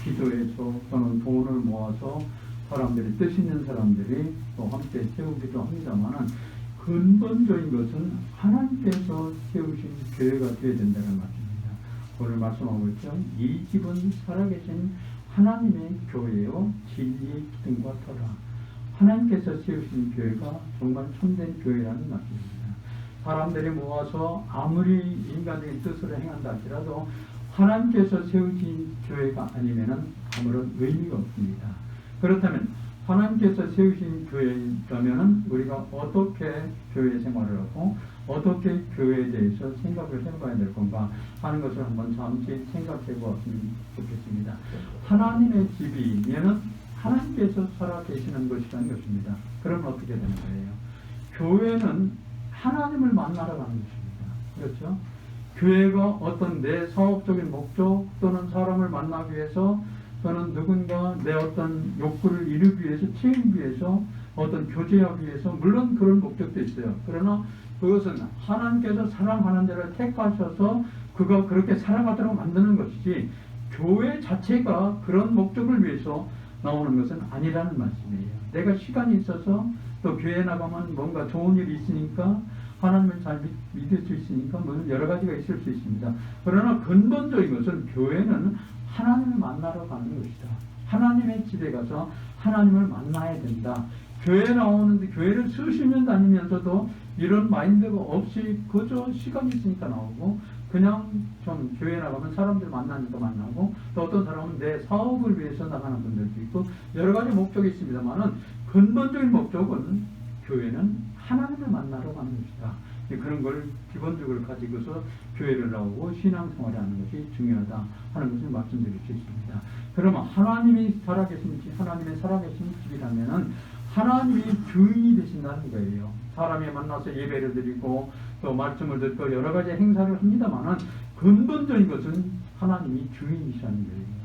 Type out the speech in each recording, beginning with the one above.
기도해서 또는 돈을 모아서 사람들이, 뜻 있는 사람들이 또 함께 세우기도 합니다만은 근본적인 것은 하나님께서 세우신 교회가 되어야 된다는 말씀입니다. 오늘 말씀하고 있죠. 이 집은 살아계신 하나님의 교회요 진리의 기둥과 터라. 하나님께서 세우신 교회가 정말 참된 교회라는 말씀입니다. 사람들이 모아서 아무리 인간적인 뜻으로 행한다 할지라도 하나님께서 세우신 교회가 아니면 아무런 의미가 없습니다. 그렇다면 하나님께서 세우신 교회라면 우리가 어떻게 교회 생활을 하고 어떻게 교회에 대해서 생각을 해봐야 될 건가 하는 것을 한번 잠시 생각해 보았으면 좋겠습니다. 하나님의 집이면 하나님께서 살아계시는 것이라는 것입니다. 그럼 어떻게 되는 거예요? 교회는 하나님을 만나러 가는 것입니다. 그렇죠? 교회가 어떤 내 사업적인 목적 또는 사람을 만나기 위해서 또는 누군가 내 어떤 욕구를 이루기 위해서, 채우기 위해서, 어떤 교제하기 위해서, 물론 그런 목적도 있어요. 그러나 그것은 하나님께서 사랑하는 자를 택하셔서 그가 그렇게 살아가도록 만드는 것이지 교회 자체가 그런 목적을 위해서 나오는 것은 아니라는 말씀이에요. 내가 시간이 있어서 또 교회에 나가면 뭔가 좋은 일이 있으니까 하나님을 잘 믿을 수 있으니까 물론 여러 가지가 있을 수 있습니다. 그러나 근본적인 것은 교회는 하나님을 만나러 가는 것이다. 하나님의 집에 가서 하나님을 만나야 된다. 교회에 나오는데 교회를 수십 년 다니면서도 이런 마인드가 없이 그저 시간이 있으니까 나오고 그냥 좀 교회에 나가면 사람들 만나니까 만나고 또 어떤 사람은 내 사업을 위해서 나가는 분들도 있고 여러 가지 목적이 있습니다만은 근본적인 목적은 교회는 하나님을 만나러 가는 것이다. 그런 걸 기본적으로 가지고서 교회를 나오고 신앙생활을 하는 것이 중요하다 하는 것을 말씀드릴 수 있습니다. 그러면 하나님이 살아계신 집, 하나님의 살아계신 집이라면은 하나님이 주인이 되신다는 거예요. 사람이 만나서 예배를 드리고 또 말씀을 듣고 여러 가지 행사를 합니다만은 근본적인 것은 하나님이 주인이시라는 거예요.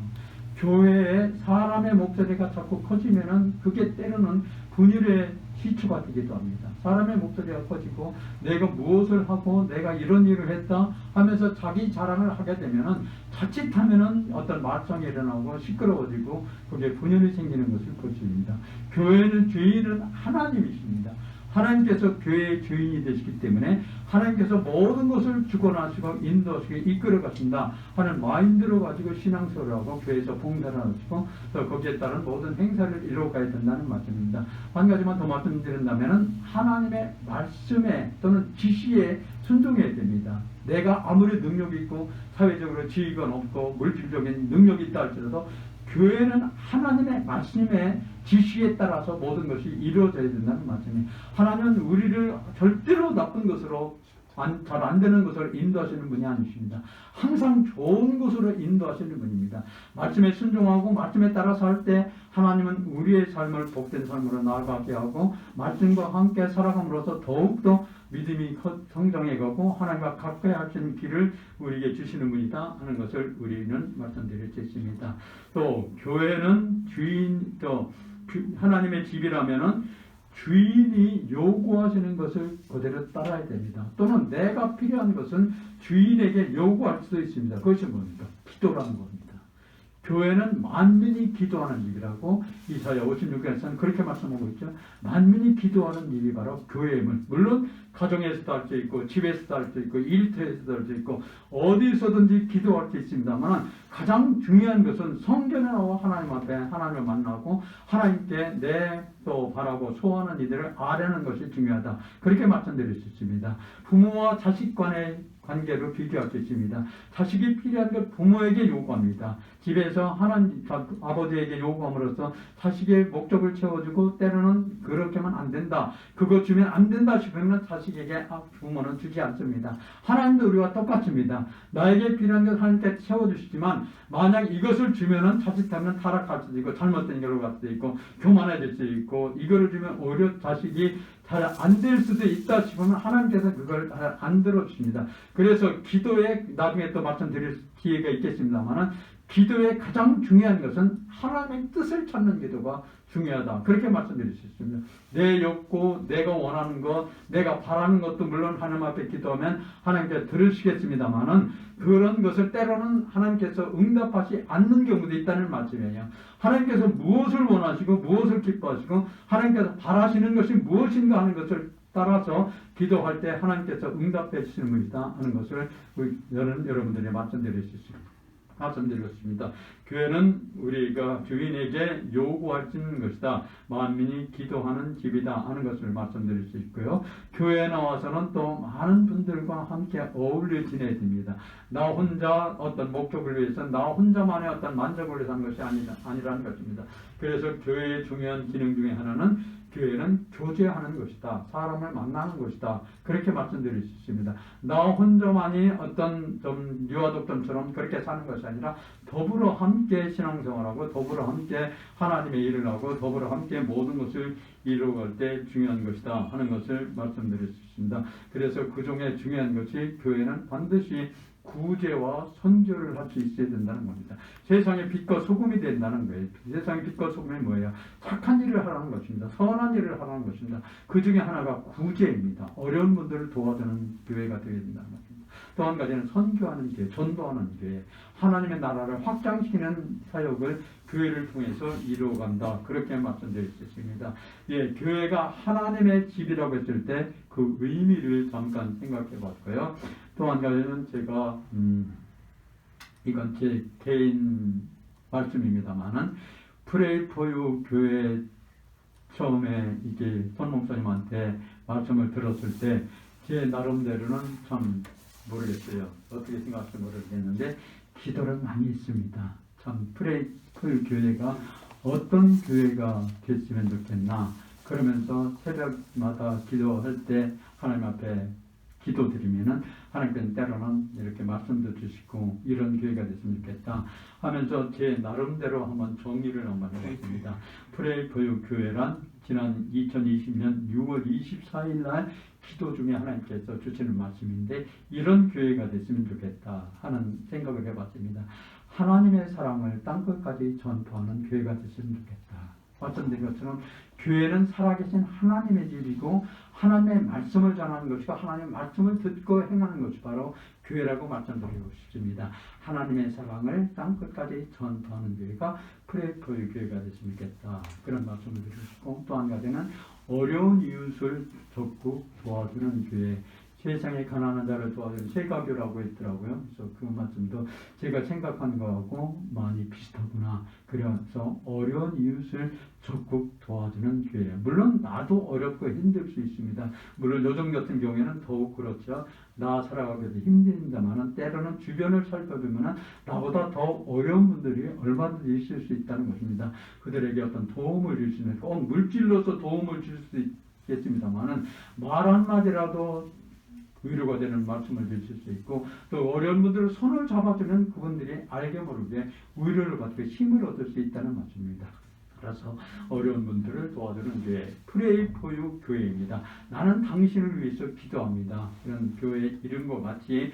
교회에 사람의 목소리가 자꾸 커지면은 그게 때로는 분열의 시초가 되기도 합니다. 사람의 목소리가 커지고 내가 무엇을 하고 내가 이런 일을 했다 하면서 자기 자랑을 하게 되면은 자칫하면은 어떤 말썽이 일어나고 시끄러워지고 그게 분열이 생기는 것을 볼 수 있습니다. 교회는 주인은 하나님이십니다. 하나님께서 교회의 주인이 되시기 때문에 하나님께서 모든 것을 주권하시고 인도하시고 이끌어 가신다 하는 마인드로 가지고 신앙생활을 하고 교회에서 봉사를 하시고 또 거기에 따른 모든 행사를 이루어가야 된다는 말씀입니다. 한 가지만 더 말씀드린다면 하나님의 말씀에 또는 지시에 순종해야 됩니다. 내가 아무리 능력이 있고 사회적으로 지위가 높고 물질적인 능력이 있다 할지라도 교회는 하나님의 말씀에 지시에 따라서 모든 것이 이루어져야 된다는 말씀이에요. 하나님은 우리를 절대로 나쁜 것으로 잘 안 되는 것으로 인도하시는 분이 아니십니다. 항상 좋은 것으로 인도하시는 분입니다. 말씀에 순종하고 말씀에 따라서 할 때 하나님은 우리의 삶을 복된 삶으로 나아가게 하고 말씀과 함께 살아감으로써 더욱더 믿음이 성장해가고 하나님과 가까이 하시는 길을 우리에게 주시는 분이다 하는 것을 우리는 말씀드릴 수 있습니다. 또 교회는 주인, 또 하나님의 집이라면은 주인이 요구하시는 것을 그대로 따라야 됩니다. 또는 내가 필요한 것은 주인에게 요구할 수도 있습니다. 그것이 뭡니까? 기도라는 겁니다. 교회는 만민이 기도하는 집이라고 이사야 56장에서는 그렇게 말씀하고 있죠. 만민이 기도하는 집이 바로 교회임을, 물론 가정에서도 할 수 있고 집에서도 할 수 있고 일터에서도 할 수 있고 어디서든지 기도할 수 있습니다만 가장 중요한 것은 성전에 나와 하나님 앞에 하나님을 만나고 하나님께 내 또 바라고 소원하는 이들을 아뢰는 것이 중요하다. 그렇게 말씀드릴 수 있습니다. 부모와 자식 간의 관계로 비교할 수 있습니다. 자식이 필요한 걸 부모에게 요구합니다. 집에서 하나님, 아버지에게 요구함으로써 자식의 목적을 채워주고 때로는 그렇게 하면 안 된다. 그거 주면 안 된다 싶으면 자식에게 부모는 주지 않습니다. 하나님도 우리와 똑같습니다. 나에게 필요한 걸 하나님께 채워주시지만 만약 이것을 주면은 자칫하면 타락할 수도 있고 잘못된 길로 갈 수도 있고 교만해질 수도 있고 이거를 주면 오히려 자식이 잘 안 될 수도 있다 싶으면 하나님께서 그걸 잘 안 들어주십니다. 그래서 기도에 나중에 또 말씀드릴 기회가 있겠습니다만은 기도의 가장 중요한 것은 하나님의 뜻을 찾는 기도가 중요하다. 그렇게 말씀드릴 수 있습니다. 내 욕구, 내가 원하는 것, 내가 바라는 것도 물론 하나님 앞에 기도하면 하나님께서 들으시겠습니다만은 그런 것을 때로는 하나님께서 응답하지 않는 경우도 있다는 말씀이에요. 하나님께서 무엇을 원하시고 무엇을 기뻐하시고 하나님께서 바라시는 것이 무엇인가 하는 것을 따라서 기도할 때 하나님께서 응답해 주시는 분이다 하는 것을 저는 여러분들에게 말씀드릴 수 있습니다. 말씀드렸습니다. 교회는 우리가 주인에게 요구할 수 있는 것이다. 만민이 기도하는 집이다 하는 것을 말씀드릴 수 있고요. 교회에 나와서는 또 많은 분들과 함께 어울려 지내야 됩니다. 나 혼자 어떤 목적을 위해서 나 혼자만의 어떤 만족을 위해서 하는 것이 아니라는 것입니다. 그래서 교회의 중요한 기능 중에 하나는 교회는 교제하는 것이다. 사람을 만나는 것이다. 그렇게 말씀드릴 수 있습니다. 나 혼자만이 어떤 좀 유아독존처럼 그렇게 사는 것이 아니라 더불어 함께 신앙생활하고 더불어 함께 하나님의 일을 하고 더불어 함께 모든 것을 이루어갈 때 중요한 것이다 하는 것을 말씀드릴 수 있습니다. 그래서 그 중에 중요한 것이 교회는 반드시 구제와 선교를 할 수 있어야 된다는 겁니다. 세상의 빛과 소금이 된다는 거예요. 세상의 빛과 소금이 뭐예요? 착한 일을 하라는 것입니다. 선한 일을 하라는 것입니다. 그 중에 하나가 구제입니다. 어려운 분들을 도와주는 교회가 되어야 된다는 것입니다. 또 한 가지는 선교하는 교회, 전도하는 교회, 하나님의 나라를 확장시키는 사역을 교회를 통해서 이루어간다. 그렇게 말씀드릴 수 있습니다. 예, 교회가 하나님의 집이라고 했을 때 그 의미를 잠깐 생각해 봤고요. 또 한 가지는 제가 이건 제 개인 말씀입니다만은 Pray for You 교회 처음에 이게 손 목사님한테 말씀을 들었을 때 제 나름대로는 참 모르겠어요. 어떻게 생각할지 모르겠는데 기도를 많이 했습니다. 참 Pray for You 교회가 어떤 교회가 됐으면 좋겠나. 그러면서 새벽마다 기도할 때 하나님 앞에 기도드리면은 하나님께서 때로는 이렇게 말씀도 주시고 이런 교회가 됐으면 좋겠다 하면서 제 나름대로 한번 정의를 한번 해봤습니다. Pray for You 교회란 지난 2020년 6월 24일 날 기도 중에 하나님께서 주시는 말씀인데 이런 교회가 됐으면 좋겠다 하는 생각을 해봤습니다. 하나님의 사랑을 땅끝까지 전파하는 교회가 됐으면 좋겠다. 말씀드린 것처럼 교회는 살아계신 하나님의 집이고 하나님의 말씀을 전하는 것이고 하나님의 말씀을 듣고 행하는 것이 바로 교회라고 말씀드리고 싶습니다. 하나님의 사랑을 땅끝까지 전파하는 교회가 Pray for You 교회가 됐으면 좋겠다. 그런 말씀을 드리고 싶고 또 한 가지는 어려운 이웃을 적극 도와주는 교회. 세상에 가난한 자를 도와주는 세가교라고 했더라고요. 그래서 그 말씀도 제가 생각하는 것하고 많이 비슷하구나. 그래서 어려운 이웃을 적극 도와주는 교회. 물론 나도 어렵고 힘들 수 있습니다. 물론 요즘 같은 경우에는 더욱 그렇죠. 나 살아가기도 힘듭니다만 때로는 주변을 살펴보면 나보다 더 어려운 분들이 얼마든지 있을 수 있다는 것입니다. 그들에게 어떤 도움을 줄 수 있는 꼭 물질로서 도움을 줄 수 있겠습니다만 말 한마디라도 위로가 되는 말씀을 주실 수 있고 또 어려운 분들을 손을 잡아주면 그분들이 알게 모르게 위로를 받고 힘을 얻을 수 있다는 말씀입니다. 그래서 어려운 분들을 도와주는 교회, Pray for You 교회입니다. 나는 당신을 위해서 기도합니다. 이런 교회 이름과 같이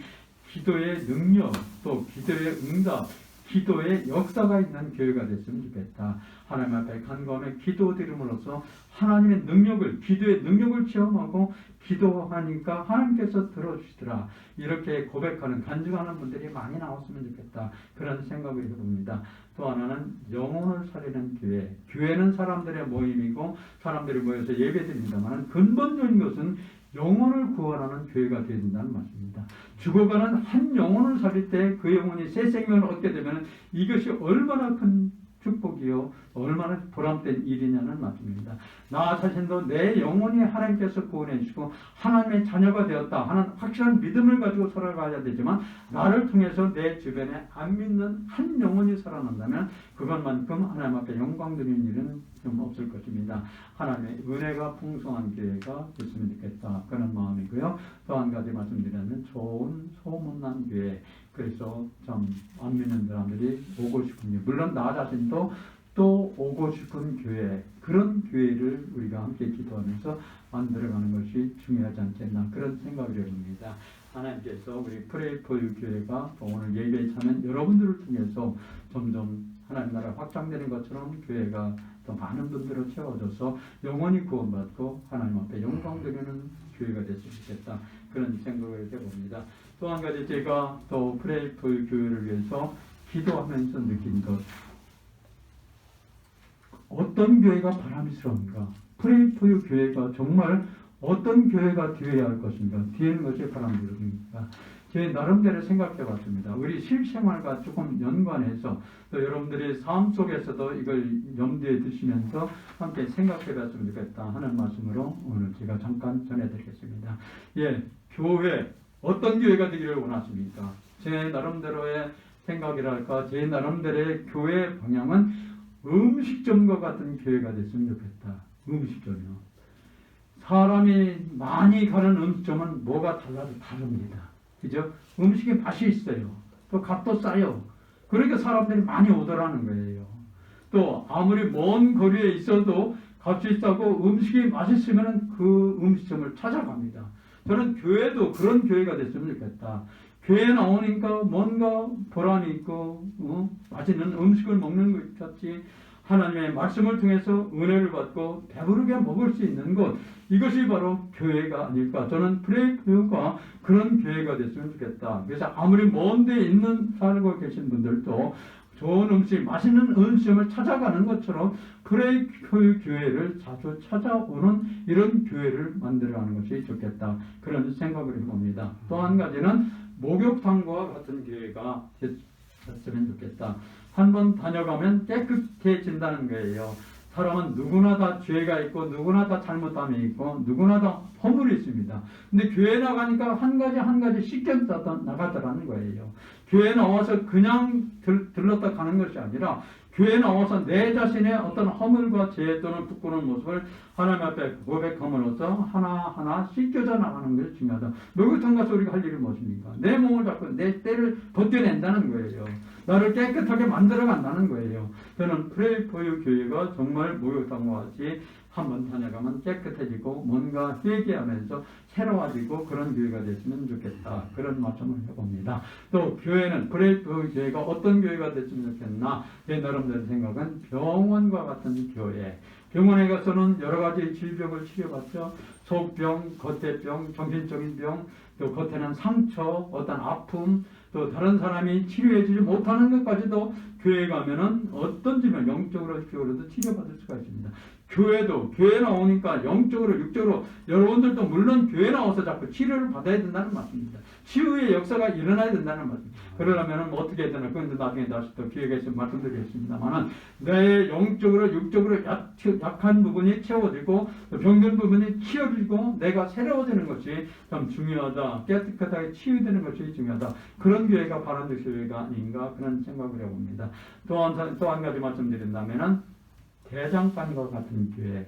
기도의 능력, 또 기도의 응답, 기도의 역사가 있는 교회가 됐으면 좋겠다. 하나님 앞에 간구하며 기도드림으로써 하나님의 능력을, 기도의 능력을 체험하고 기도하니까 하나님께서 들어주시더라. 이렇게 고백하는, 간증하는 분들이 많이 나왔으면 좋겠다. 그런 생각을 해봅니다. 또 하나는 영혼을 살리는 교회. 교회는 사람들의 모임이고 사람들이 모여서 예배드립니다만 근본적인 것은 영혼을 구원하는 교회가 되어야 된다는 말씀입니다. 죽어가는 한 영혼을 살릴 때 그 영혼이 새 생명을 얻게 되면 이것이 얼마나 큰 축복이요 얼마나 보람된 일이냐는 말씀입니다. 나 자신도 내 영혼이 하나님께서 구원해 주시고 하나님의 자녀가 되었다 하는 확실한 믿음을 가지고 살아가야 되지만 나를 통해서 내 주변에 안 믿는 한 영혼이 살아난다면 그것만큼 하나님 앞에 영광 드리는 일은 좀 없을 것입니다. 하나님의 은혜가 풍성한 교회가 됐으면 좋겠다 그런 마음이고요. 또 한 가지 말씀드리면 좋은 소문난 교회. 그래서 좀 안 믿는 사람들이 오고 싶은데 물론 나 자신도 또 보고 싶은 교회, 그런 교회를 우리가 함께 기도하면서 만들어가는 것이 중요하지 않겠나, 그런 생각을 해봅니다. 하나님께서 우리 프레이포유 교회가 오늘 예배에 참여한 여러분들을 통해서 점점 하나님 나라 확장되는 것처럼 교회가 더 많은 분들로 채워져서 영원히 구원받고 하나님 앞에 영광 드리는 교회가 됐으면 좋겠다, 그런 생각을 해봅니다. 또 한 가지 제가 또 프레이포유 교회를 위해서 기도하면서 느낀 것, 어떤 교회가 바람스러운가, 프레이포유 교회가 정말 어떤 교회가 되어야 할 것인가, 되는 것이 바람스러운가, 제 나름대로 생각해 봤습니다. 우리 실생활과 조금 연관해서 또 여러분들의 삶 속에서도 이걸 염두에 두시면서 함께 생각해 봤으면 좋겠다 하는 말씀으로 오늘 제가 잠깐 전해드리겠습니다. 예, 교회, 어떤 교회가 되기를 원하십니까? 제 나름대로의 생각이랄까, 제 나름대로의 교회 방향은 음식점과 같은 교회가 됐으면 좋겠다. 음식점이요. 사람이 많이 가는 음식점은 뭐가 달라도 다릅니다. 그죠? 음식에 맛이 있어요. 또 값도 싸요. 그러니까 사람들이 많이 오더라는 거예요. 또 아무리 먼 거리에 있어도 값이 싸고 음식이 맛있으면 그 음식점을 찾아갑니다. 저는 교회도 그런 교회가 됐으면 좋겠다. 교회 나오니까 뭔가 보람이 있고 맛있는 음식을 먹는 것 같이 하나님의 말씀을 통해서 은혜를 받고 배부르게 먹을 수 있는 것, 이것이 바로 교회가 아닐까. 저는 프레이포유가 그런 교회가 됐으면 좋겠다. 그래서 아무리 먼 데 있는 살고 계신 분들도 좋은 음식, 맛있는 음식을 찾아가는 것처럼 프레이포유 교회를 자주 찾아오는 이런 교회를 만들어가는 것이 좋겠다, 그런 생각을 해봅니다. 또 한 가지는 목욕탕과 같은 교회가 됐으면 좋겠다. 한번 다녀가면 깨끗해진다는 거예요. 사람은 누구나 다 죄가 있고 누구나 다 잘못함이 있고 누구나 다 허물이 있습니다. 근데 교회 나가니까 한 가지 씻겨 나가더라는 거예요. 교회 나와서 그냥 들렀다 가는 것이 아니라 교회 나와서 내 자신의 어떤 허물과 죄 또는 부끄러운 모습을 하나님 앞에 고백함으로써 하나하나 씻겨져 나가는 것이 중요하다. 목욕탕 가서 우리가 할 일이 무엇입니까? 내 몸을 잡고 내 때를 벗겨낸다는 거예요. 나를 깨끗하게 만들어 간다는 거예요. 저는 프레이포유 교회가 정말 목욕탕과 같이 한번 다녀가면 깨끗해지고 뭔가 회개하면서 새로워지고 그런 교회가 됐으면 좋겠다, 그런 말씀을 해봅니다. 또 교회는, 프레이포유 교회가 어떤 교회가 됐으면 좋겠나, 제 나름대로 생각은 병원과 같은 교회. 병원에 가서는 여러 가지 질병을 치료받죠. 속병, 겉에병, 정신적인 병, 또 겉에는 상처, 어떤 아픔, 또 다른 사람이 치료해주지 못하는 것까지도 교회에 가면은 어떤 질병, 영적으로, 육적으로도 치료받을 수가 있습니다. 교회도, 교회 나오니까 영적으로, 육적으로, 여러분들도 물론 교회 나와서 자꾸 치료를 받아야 된다는 말씀입니다. 치유의 역사가 일어나야 된다는 말씀입니다. 그러려면 어떻게 해야 되나, 그건 나중에 다시 또 기회가 있으면 말씀드리겠습니다만은, 내 영적으로, 육적으로 약한 부분이 채워지고, 병든 부분이 치유지고, 내가 새로워지는 것이 참 중요하다. 깨끗하게 치유되는 것이 중요하다. 그런 교회가 바람직 교회가 아닌가, 그런 생각을 해봅니다. 또 한 가지 말씀드린다면은, 대장간과 같은 교회.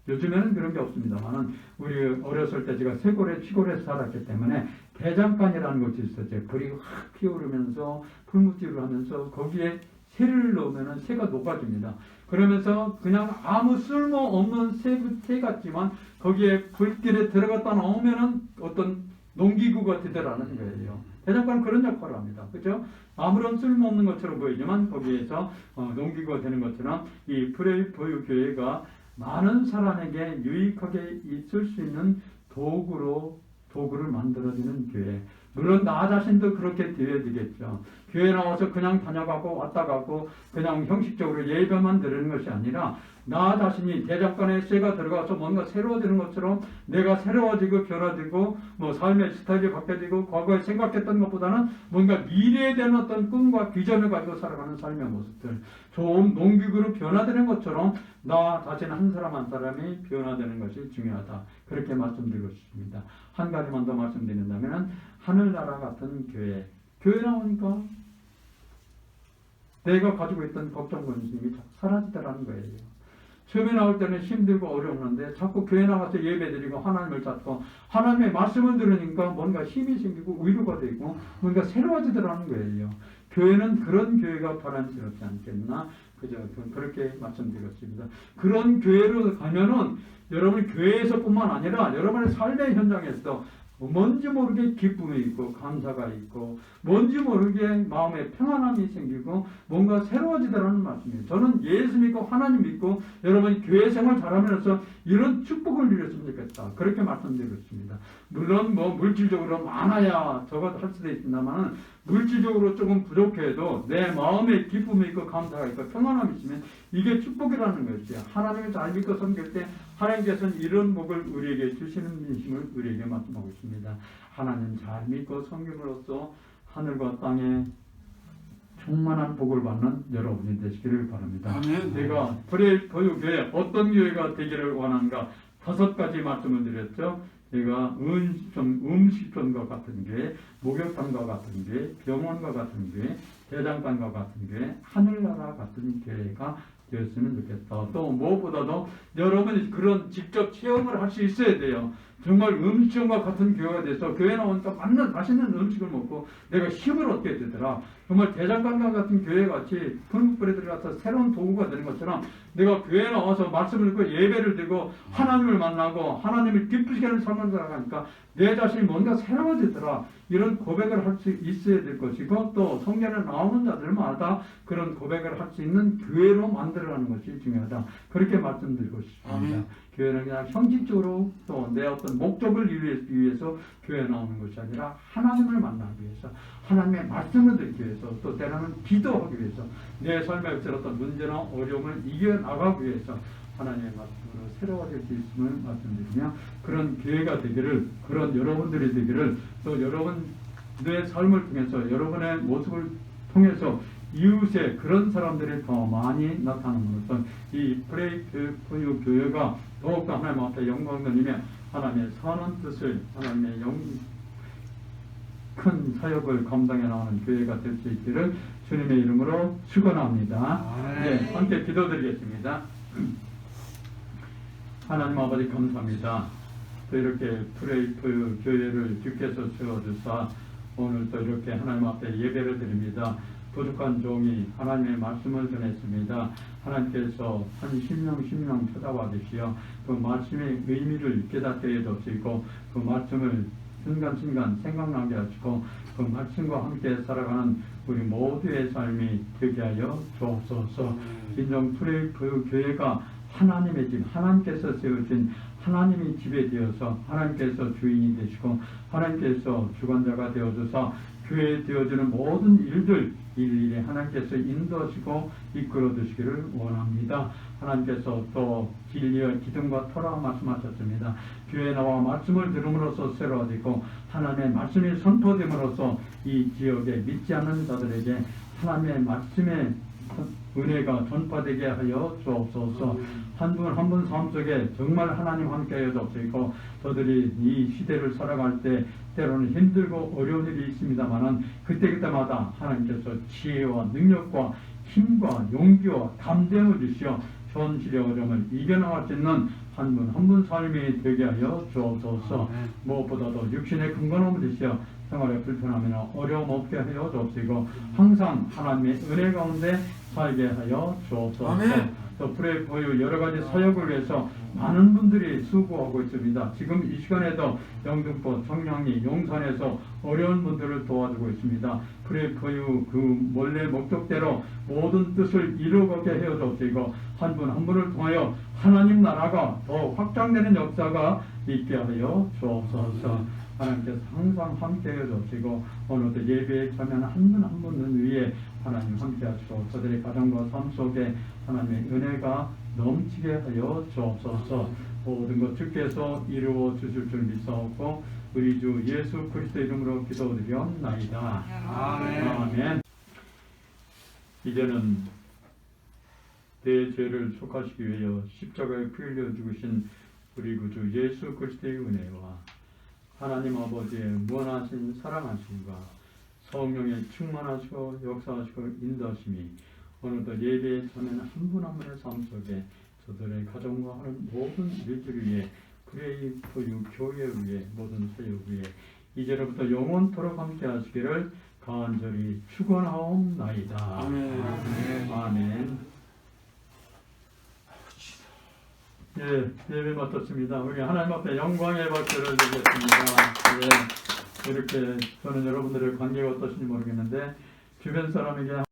요즘에는 그런 게 없습니다만은, 우리 어렸을 때 제가 시골에 살았기 때문에 대장간이라는 곳이 있었죠. 불이 확 피오르면서 풀무티를 하면서 거기에 새를 넣으면 새가 녹아집니다. 그러면서 그냥 아무 쓸모없는 새 같지만 거기에 불길에 들어갔다 나오면은 어떤 농기구가 되더라는 거예요. 대장간은 그런 역할을 합니다. 그죠? 아무런 쓸모없는 것처럼 보이지만 거기에서 농기구가 되는 것처럼 이 프레이포유 교회가 많은 사람에게 유익하게 있을 수 있는 도구를 만들어주는 교회. 물론 나 자신도 그렇게 되어야 되겠죠. 교회 나와서 그냥 다녀가고 왔다 가고 그냥 형식적으로 예배만 드리는 것이 아니라 나 자신이 대장간에 쇠가 들어가서 뭔가 새로워지는 것처럼 내가 새로워지고 변화되고 뭐 삶의 스타일이 바뀌어지고 과거에 생각했던 것보다는 뭔가 미래에 대한 어떤 꿈과 비전을 가지고 살아가는 삶의 모습들, 좋은 농기구로 변화되는 것처럼 나 자신 한 사람 한 사람이 변화되는 것이 중요하다. 그렇게 말씀드리고 싶습니다. 한 가지만 더 말씀드린다면 하늘나라 같은 교회. 교회 나오니까 내가 가지고 있던 걱정, 근심이 사라지더라는 거예요. 처음에 나올 때는 힘들고 어려웠는데 자꾸 교회 나가서 예배드리고 하나님을 찾고 하나님의 말씀을 들으니까 뭔가 힘이 생기고 위로가 되고 뭔가 새로워지더라는 거예요. 교회는 그런 교회가 바람스럽지 않겠나, 그죠? 그렇게 말씀드렸습니다. 그런 교회로 가면은 여러분 교회에서뿐만 아니라 여러분의 삶의 현장에서도 뭔지 모르게 기쁨이 있고 감사가 있고 뭔지 모르게 마음에 평안함이 생기고 뭔가 새로워지더라는 말씀이에요. 저는 예수 믿고 하나님 믿고 여러분이 교회 생활 잘하면서 이런 축복을 누렸으면 좋겠다. 그렇게 말씀드렸습니다. 물론 뭐 물질적으로 많아야 저것 할 수도 있습니다만 물질적으로 조금 부족해도 내 마음에 기쁨이 있고 감사가 있고 평안함이 있으면 이게 축복이라는 것이죠. 하나님을 잘 믿고 섬길 때 하나님께서는 이런 복을 우리에게 주시는 민심을 우리에게 말씀하고 있습니다. 하나님 잘 믿고 섬김으로써 하늘과 땅에 충만한 복을 받는 여러분이 되시기를 바랍니다. 아멘. 제가 프레이포유교회 어떤 교회가 되기를 원하는가 5가지 말씀을 드렸죠. 제가 음식점과 같은 교회, 목욕탕과 같은 교회, 병원과 같은 교회, 대장간과 같은 교회, 하늘나라 같은 교회가 되었으면 좋겠다. 또 무엇보다도 여러분이 그런 직접 체험을 할 수 있어야 돼요. 정말 음식점과 같은 교회가 돼서 교회 나오니까 맛있는 음식을 먹고 내가 힘을 얻게 되더라. 정말 대장간과 같은 교회 같이 풀무불에 들어가서 새로운 도구가 되는 것처럼 내가 교회에 나와서 말씀을 듣고 예배를 드리고 하나님을 만나고 하나님을 기쁘시게 하는 삶을 살아가니까 내 자신이 뭔가 새로워지더라. 이런 고백을 할 수 있어야 될 것이고 또 성경에 나오는 자들마다 그런 고백을 할 수 있는 교회로 만들어가는 것이 중요하다. 그렇게 말씀드리고 싶습니다. 교회는 그냥 형식적으로 또 내 어떤 목적을 위해서 교회에 나오는 것이 아니라 하나님을 만나기 위해서 하나님의 말씀을 듣기 위해서 또 때로는 기도하기 위해서 내 삶에 어떤 문제나 어려움을 이겨나가기 위해서 하나님의 말씀으로 새로워질 수 있음을 말씀드리며 그런 교회가 되기를 그런 여러분들이 되기를 또 여러분의 삶을 통해서 여러분의 모습을 통해서 이웃에 그런 사람들이 더 많이 나타남으로써 이 프레이포유 교회가 더욱더 하나님 앞에 영광을 돌리며 하나님의 선한 뜻을 하나님의 큰 사역을 감당해 나가는 교회가 될 수 있기를 주님의 이름으로 축원합니다. 네, 함께 기도드리겠습니다. 하나님 아버지 감사합니다. 또 이렇게 프레이포유 교회를 주께서 세워주사 오늘 또 이렇게 하나님 앞에 예배를 드립니다. 부족한 종이 하나님의 말씀을 전했습니다. 하나님께서 한 10명 찾아와 주시어 그 말씀의 의미를 깨닫게 해주시고 그 말씀을 순간순간 생각나게 하시고 그 말씀과 함께 살아가는 우리 모두의 삶이 되게 하여 주옵소서. 진정 프레이포유 교회가 하나님의 집, 하나님께서 세우신 하나님의 집에 되어서 하나님께서 주인이 되시고 하나님께서 주관자가 되어줘서 교회에 되어지는 모든 일들 일일이 하나님께서 인도하시고 이끌어 주시기를 원합니다. 하나님께서 또 진리의 기둥과 터라 말씀하셨습니다. 교회에 나와 말씀을 들음으로써 새로워지고 하나님의 말씀이 선포됨으로써 이 지역에 믿지 않는 자들에게 하나님의 말씀의 은혜가 전파되게 하여 주옵소서. 한 분 한 분 삶 속에 정말 하나님 함께 하여 주옵시고 저들이 이 시대를 살아갈 때 때로는 힘들고 어려운 일이 있습니다만은 그때마다 하나님께서 지혜와 능력과 힘과 용기와 감정을 주시어 현실의 어려움을 이겨나갈 수 있는 한 분 한 분 삶이 되게 하여 주옵소서. 무엇보다도 육신의 근거함을 주시어 생활의 불편함이나 어려움 없게 하여 주옵시고 항상 하나님의 은혜 가운데 살게 하여 주옵소서. 또 프레이포유 여러가지 사역을 위해서 많은 분들이 수고하고 있습니다. 지금 이 시간에도 영등포, 청량리, 용산에서 어려운 분들을 도와주고 있습니다. 프레이포유 그 원래 목적대로 모든 뜻을 이루어가게 하여 주옵시고 한 분 한 분을 통하여 하나님 나라가 더 확장되는 역사가 있게 하여 주옵소서. 하나님께서 항상 함께해 주시고 오늘도 예배에 참여하는 한 분 한 분을 위해 하나님 함께 하시고 저들의 가정과 삶 속에 하나님의 은혜가 넘치게 하여 주옵소서. 모든 것 주께서 이루어 주실 줄 믿사옵고 우리 주 예수 그리스도 이름으로 기도드리옵나이다. 아멘. 아멘. 이제는 내 죄를 속하시기 위하여 십자가에 피 흘려 죽으신 우리 구주 예수 그리스도의 은혜와 하나님 아버지의 무한하신 사랑하심과 성령의 충만하시고 역사하시고 인도하심이 오늘도 예배에 참여하는 한 분 한 분의 삶 속에 저들의 가정과 하는 모든 일들을 위해 프레이포유 교회를 위해 모든 사역 위해 이제로부터 영원토록 함께 하시기를 간절히 축원하옵나이다. 아멘. 아멘. 예, 예배 마쳤습니다. 우리 하나님 앞에 영광의 박수를 드리겠습니다. 예, 이렇게 저는 여러분들의 관계가 어떠신지 모르겠는데 주변 사람에게